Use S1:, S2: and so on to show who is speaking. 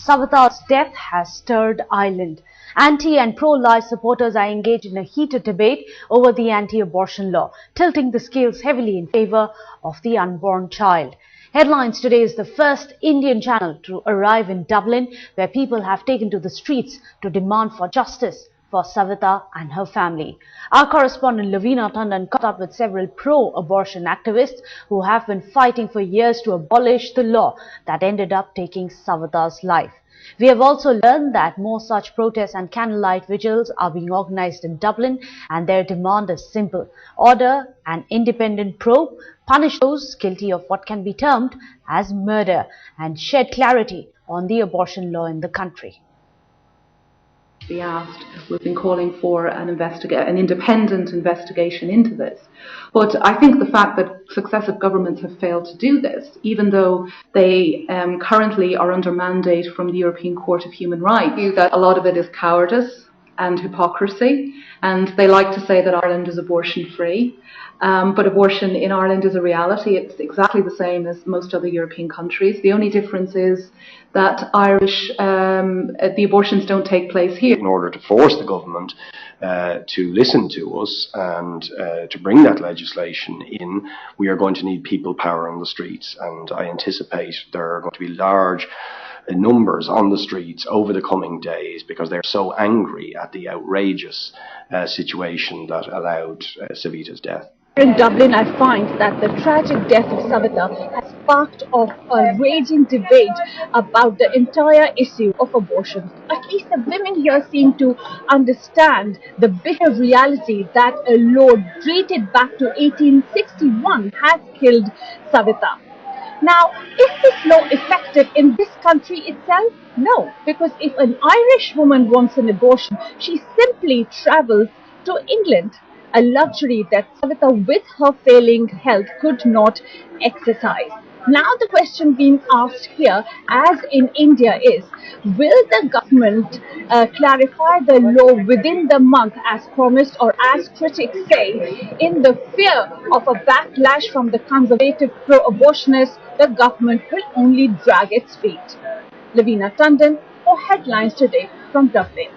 S1: Savita's death has stirred Ireland. Anti and pro-life supporters are engaged in a heated debate over the anti-abortion law, tilting the scales heavily in favor of the unborn child. Headlines Today is the first Indian channel to arrive in Dublin, where people have taken to the streets to demand for justice for Savita and her family. Our correspondent Savita Halappanavar caught up with several pro-abortion activists who have been fighting for years to abolish the law that ended up taking Savita's life. We have also learned that more such protests and candlelight vigils are being organized in Dublin, and their demand is simple: order an independent probe, punish those guilty of what can be termed as murder, and shed clarity on the abortion law in the country.
S2: Be asked. We've been calling for an independent investigation into this. But I think the fact that successive governments have failed to do this, even though they currently are under mandate from the European Court of Human Rights, that a lot of it is cowardice and hypocrisy, and they like to say that Ireland is abortion-free. But abortion in Ireland is a reality. It's exactly the same as most other European countries. The only difference is that the abortions don't take place here.
S3: In order to force the government to listen to us and to bring that legislation in, we are going to need people power on the streets, and I anticipate there are going to be large numbers on the streets over the coming days because they're so angry at the outrageous situation that allowed Savita's death.
S4: In Dublin, I find that the tragic death of Savita has sparked off a raging debate about the entire issue of abortion. At least the women here seem to understand the bitter reality that a law dated back to 1861 has killed Savita. Now, is this law effective in this country itself? No, because if an Irish woman wants an abortion, she simply travels to England, a luxury that Savita, with her failing health, could not exercise. Now the question being asked here, as in India, is will the government clarify the law within the month as promised, or as critics say, in the fear of a backlash from the conservative pro-abortionists, the government will only drag its feet? Savita Halappanavar for Headlines Today from Dublin.